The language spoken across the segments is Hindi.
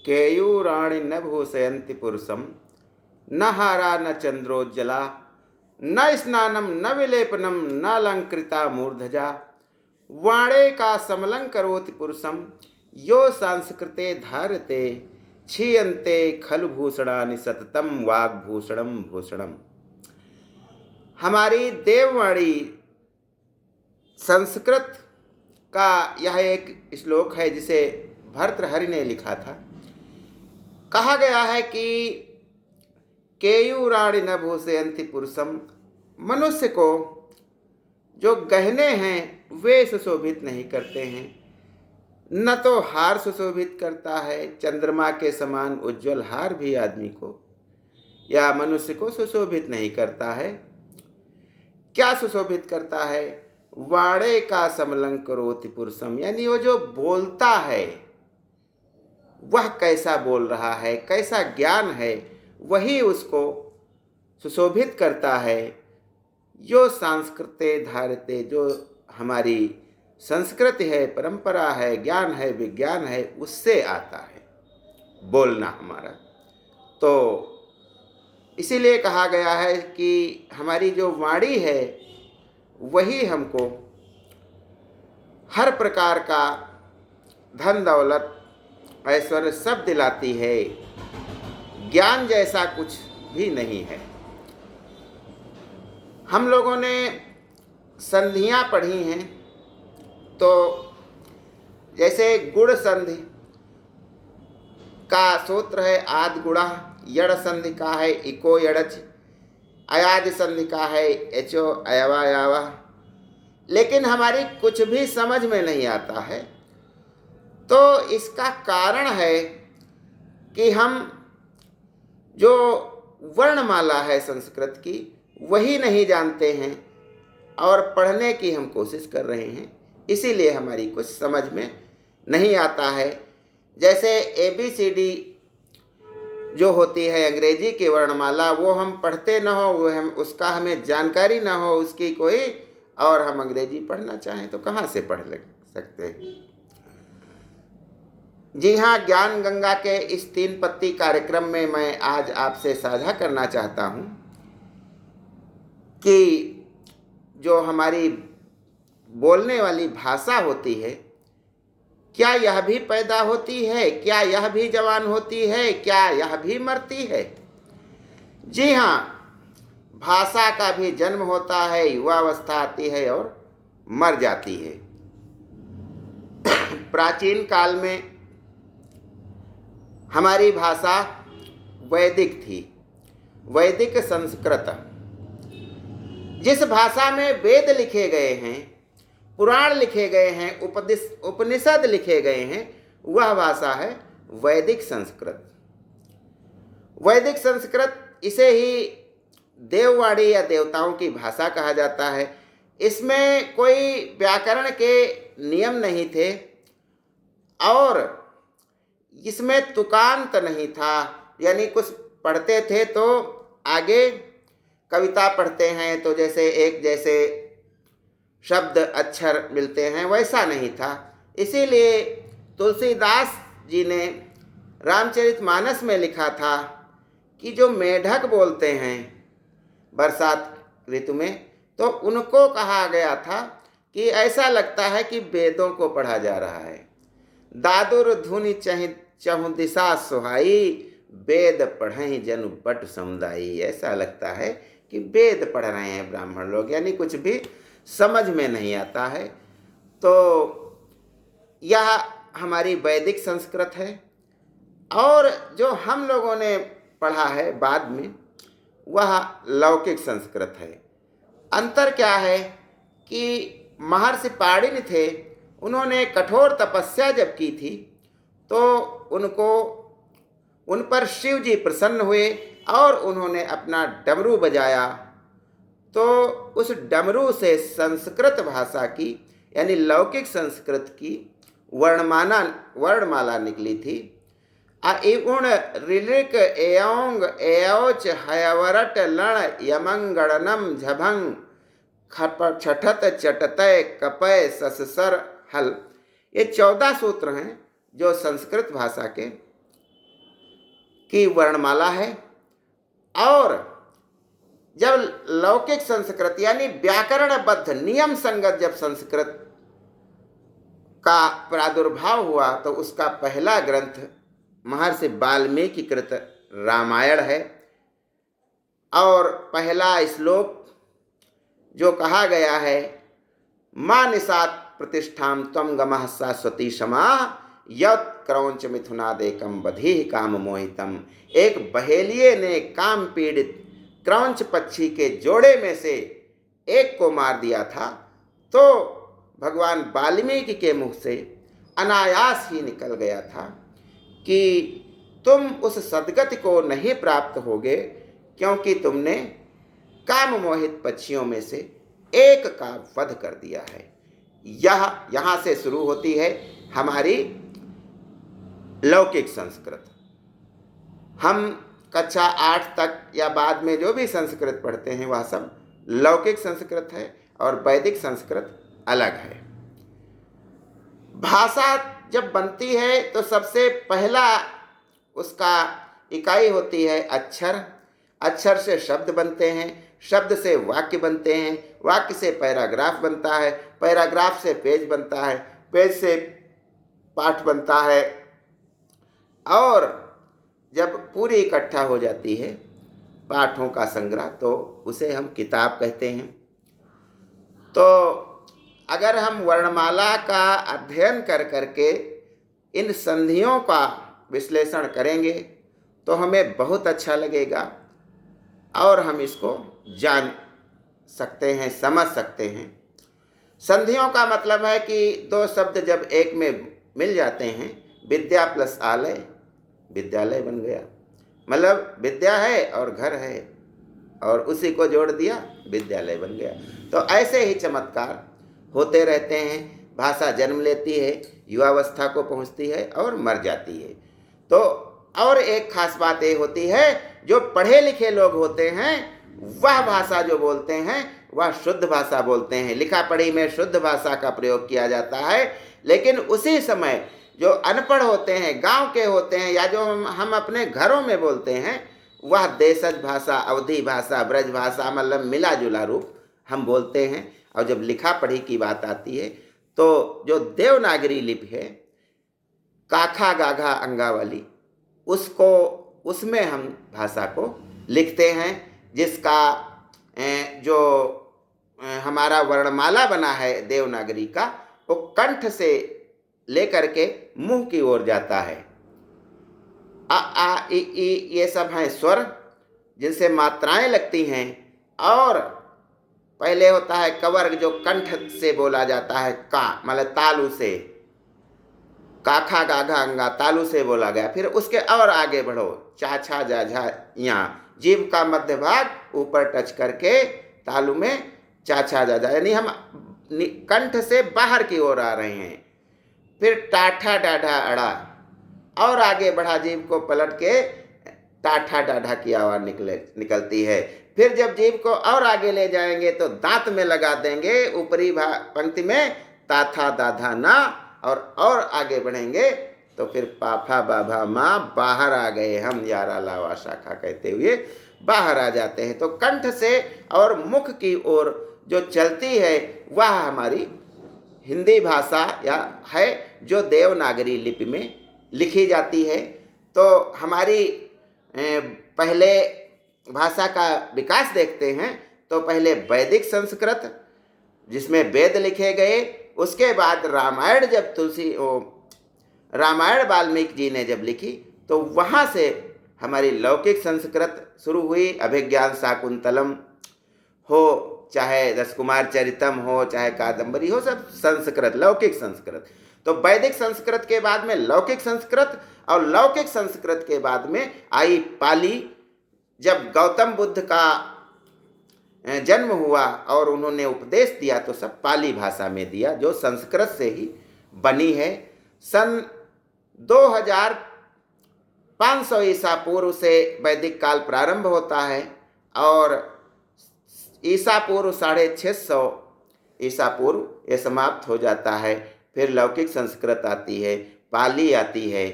केयूराणि न भूषयन्ति पुरुषम न हारा न चंद्रोज्जला न स्नानम न विलेपनम न अलंकृता मूर्धजा वाणे का समलं करोति पुरुषम यो संस्कृते धारते क्षीयन्ते खलु भूषणानि सततम वाग्भूषणम भूषणम। हमारी देववाणी संस्कृत का यह एक श्लोक है जिसे भर्तृहरि ने लिखा था। कहा गया है कि केयूराणि न भूषयन्ति पुरुषम, मनुष्य को जो गहने हैं वे सुशोभित नहीं करते हैं। न तो हार सुशोभित करता है, चंद्रमा के समान उज्जवल हार भी आदमी को या मनुष्य को सुशोभित नहीं करता है। क्या सुशोभित करता है? वाणे का समलं करोति पुरुषम, यानी वो जो बोलता है वह कैसा बोल रहा है, कैसा ज्ञान है, वही उसको सुशोभित करता है। जो संस्कृते धारते, जो हमारी संस्कृति है, परंपरा है, ज्ञान है, विज्ञान है, उससे आता है बोलना हमारा। तो इसीलिए कहा गया है कि हमारी जो वाणी है वही हमको हर प्रकार का धन दौलत ऐश्वर्य सब दिलाती है। ज्ञान जैसा कुछ भी नहीं है। हम लोगों ने संधियाँ पढ़ी हैं, तो जैसे गुण संधि का सूत्र है आद गुणा, यड़ संधि का है इको यड़च, अयाज संधि का है एचो अयवा यावा, लेकिन हमारी कुछ भी समझ में नहीं आता है। तो इसका कारण है कि हम जो वर्णमाला है संस्कृत की वही नहीं जानते हैं और पढ़ने की हम कोशिश कर रहे हैं, इसीलिए हमारी कुछ समझ में नहीं आता है। जैसे ABCD जो होती है अंग्रेजी की वर्णमाला, वो हम पढ़ते न हो, वो हम उसका हमें जानकारी न हो उसकी कोई, और हम अंग्रेजी पढ़ना चाहें तो कहाँ से पढ़ सकते हैं। जी हाँ, ज्ञान गंगा के इस 3 पत्ती कार्यक्रम में मैं आज आपसे साझा करना चाहता हूँ कि जो हमारी बोलने वाली भाषा होती है, क्या यह भी पैदा होती है? क्या यह भी जवान होती है? क्या यह भी मरती है? जी हाँ, भाषा का भी जन्म होता है, युवावस्था आती है और मर जाती है। प्राचीन काल में हमारी भाषा वैदिक थी, वैदिक संस्कृत। जिस भाषा में वेद लिखे गए हैं, पुराण लिखे गए हैं, उपनिषद लिखे गए हैं, वह भाषा है वैदिक संस्कृत। वैदिक संस्कृत इसे ही देववाणी या देवताओं की भाषा कहा जाता है। इसमें कोई व्याकरण के नियम नहीं थे और इसमें तुकांत नहीं था, यानी कुछ पढ़ते थे तो आगे कविता पढ़ते हैं तो जैसे एक जैसे शब्द अक्षर मिलते हैं, वैसा नहीं था। इसीलिए तुलसीदास जी ने रामचरितमानस में लिखा था कि जो मेढक बोलते हैं बरसात ऋतु में, तो उनको कहा गया था कि ऐसा लगता है कि वेदों को पढ़ा जा रहा है। दादुर धुनि चहु दिशा सुहाई, वेद पढ़ें जनु पट समुदायी। ऐसा लगता है कि वेद पढ़ रहे हैं ब्राह्मण लोग, यानी कुछ भी समझ में नहीं आता है। तो यह हमारी वैदिक संस्कृत है। और जो हम लोगों ने पढ़ा है बाद में, वह लौकिक संस्कृत है। अंतर क्या है कि महर्षि पाणिनि थे, उन्होंने कठोर तपस्या जब की थी तो उन पर शिव जी प्रसन्न हुए और उन्होंने अपना डमरू बजाया, तो उस डमरू से संस्कृत भाषा की यानी लौकिक संस्कृत की वर्णमाला निकली थी। इउण ऋलिक एयोंग एयोच हयवरट लण यमंगणनम झभंग खप छठत चटतय कपय सससर हल। ये 14 सूत्र हैं जो संस्कृत भाषा के की वर्णमाला है। और जब लौकिक संस्कृत यानी व्याकरणबद्ध नियम संगत जब संस्कृत का प्रादुर्भाव हुआ तो उसका पहला ग्रंथ महर्षि वाल्मीकि कृत रामायण है। और पहला श्लोक जो कहा गया है, मां निषाद प्रतिष्ठाम त्वं गमः शाश्वती क्षमा यत् क्रौंच मिथुनादेकम बधीह काम मोहितम। एक बहेलिये ने काम पीड़ित क्रौंच पक्षी के जोड़े में से एक को मार दिया था, तो भगवान वाल्मीकि के मुख से अनायास ही निकल गया था कि तुम उस सद्गति को नहीं प्राप्त होगे, क्योंकि तुमने काम मोहित पक्षियों में से एक का वध कर दिया है। यहाँ से शुरू होती है हमारी लौकिक संस्कृत। हम कक्षा 8 तक या बाद में जो भी संस्कृत पढ़ते हैं वह सब लौकिक संस्कृत है और वैदिक संस्कृत अलग है। भाषा जब बनती है तो सबसे पहला उसका इकाई होती है अक्षर। अक्षर से शब्द बनते हैं, शब्द से वाक्य बनते हैं, वाक्य से पैराग्राफ बनता है, पैराग्राफ से पेज बनता है, पेज से पाठ बनता है, और जब पूरी इकट्ठा हो जाती है पाठों का संग्रह तो उसे हम किताब कहते हैं। तो अगर हम वर्णमाला का अध्ययन कर करके इन संधियों का विश्लेषण करेंगे तो हमें बहुत अच्छा लगेगा और हम इसको जान सकते हैं, समझ सकते हैं। संधियों का मतलब है कि दो शब्द जब एक में मिल जाते हैं, विद्या प्लस आलय विद्यालय बन गया। मतलब विद्या है और घर है और उसी को जोड़ दिया, विद्यालय बन गया। तो ऐसे ही चमत्कार होते रहते हैं। भाषा जन्म लेती है, युवावस्था को पहुंचती है और मर जाती है। तो और एक खास बात ये होती है, जो पढ़े लिखे लोग होते हैं वह भाषा जो बोलते हैं वह शुद्ध भाषा बोलते हैं। लिखा पढ़ी में शुद्ध भाषा का प्रयोग किया जाता है, लेकिन उसी समय जो अनपढ़ होते हैं, गांव के होते हैं, या जो हम अपने घरों में बोलते हैं, वह देशज भाषा, अवधी भाषा, ब्रज भाषा, मतलब मिला जुला रूप हम बोलते हैं। और जब लिखा पढ़ी की बात आती है तो जो देवनागरी लिपि है, काखा गाघा अंगा वाली, उसमें हम भाषा को लिखते हैं, जिसका जो हमारा वर्णमाला बना है देवनागरी का, वो कंठ से लेकर के मुंह की ओर जाता है। आ आ इ ई ये सब हैं स्वर जिनसे मात्राएं लगती हैं। और पहले होता है कवर्ग जो कंठ से बोला जाता है, का मतलब तालु से, काखा गाघा अंगा तालु से बोला गया। फिर उसके और आगे बढ़ो, चा छा जा झा, यहाँ जीभ का मध्य भाग ऊपर टच करके तालु में चा छा जा झा, यानी हम कंठ से बाहर की ओर आ रहे हैं। फिर टाठा डाढ़ा अड़ा, और आगे बढ़ा, जीभ को पलट के टाठा डाढ़ा की आवाज़ निकलती है। फिर जब जीभ को और आगे ले जाएंगे तो दांत में लगा देंगे ऊपरी पंक्ति में ताथा दाधा ना, और आगे बढ़ेंगे तो फिर पाफा बाभा माँ, बाहर आ गए हम यारा लावा शाखा कहते हुए बाहर आ जाते हैं। तो कंठ से और मुख की ओर जो चलती है वह हमारी हिंदी भाषा या है, जो देवनागरी लिपि में लिखी जाती है। तो हमारी पहले भाषा का विकास देखते हैं तो पहले वैदिक संस्कृत जिसमें वेद लिखे गए, उसके बाद रामायण, जब रामायण वाल्मीकि जी ने जब लिखी तो वहाँ से हमारी लौकिक संस्कृत शुरू हुई। अभिज्ञान शाकुंतलम हो, चाहे दशकुमार चरितम हो, चाहे कादंबरी हो, सब संस्कृत, लौकिक संस्कृत। तो वैदिक संस्कृत के बाद में लौकिक संस्कृत, और लौकिक संस्कृत के बाद में आई पाली। जब गौतम बुद्ध का जन्म हुआ और उन्होंने उपदेश दिया तो सब पाली भाषा में दिया, जो संस्कृत से ही बनी है। सन 2500 ईसा पूर्व से वैदिक काल प्रारंभ होता है और ईसा पूर्व 650 ईसा पूर्व ये समाप्त हो जाता है। फिर लौकिक संस्कृत आती है, पाली आती है,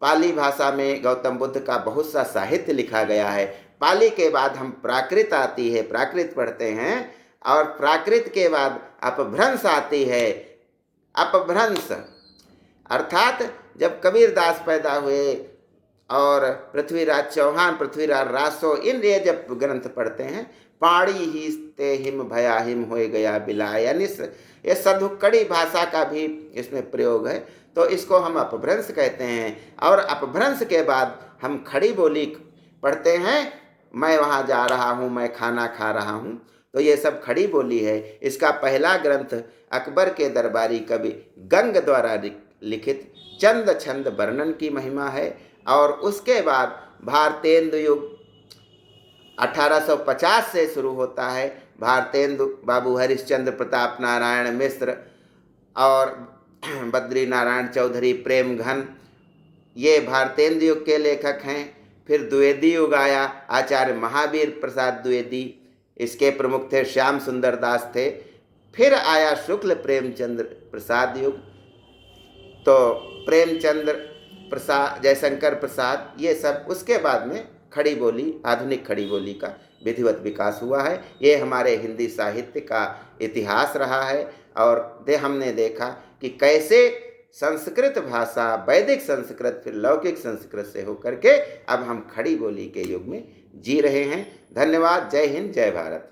पाली भाषा में गौतम बुद्ध का बहुत सा साहित्य लिखा गया है। पाली के बाद हम प्राकृत आती है, प्राकृत पढ़ते हैं, और प्राकृत के बाद अपभ्रंश आती है। अपभ्रंश अर्थात जब कबीरदास पैदा हुए और पृथ्वीराज चौहान, पृथ्वीराज रासो, इन ये जब ग्रंथ पढ़ते हैं, पाड़ी ही ते हिम भया हिम हो गया बिलाय, यानी ये सधुक्कड़ी भाषा का भी इसमें प्रयोग है, तो इसको हम अपभ्रंश कहते हैं। और अपभ्रंश के बाद हम खड़ी बोली पढ़ते हैं, मैं वहाँ जा रहा हूँ, मैं खाना खा रहा हूँ, तो ये सब खड़ी बोली है। इसका पहला ग्रंथ अकबर के दरबारी कवि गंग द्वारा लिखित चंद छंद वर्णन की महिमा है। और उसके बाद भारतेंदु युग 1850 से शुरू होता है। भारतेंदु बाबू हरिश्चंद्र प्रताप नारायण मिश्र और बद्री नारायण चौधरी प्रेम घन, ये भारतेंदु युग के लेखक हैं। फिर द्विवेदी युग आया, आचार्य महावीर प्रसाद द्विवेदी इसके प्रमुख थे, श्याम सुंदर दास थे। फिर आया शुक्ल प्रेमचंद्र प्रसाद युग, तो प्रेमचंद्र प्रसाद, जयशंकर प्रसाद, ये सब। उसके बाद में खड़ी बोली, आधुनिक खड़ी बोली का विधिवत विकास हुआ है। ये हमारे हिंदी साहित्य का इतिहास रहा है। और हमने देखा कि कैसे संस्कृत भाषा, वैदिक संस्कृत, फिर लौकिक संस्कृत से होकर के अब हम खड़ी बोली के युग में जी रहे हैं। धन्यवाद। जय हिंद, जय भारत।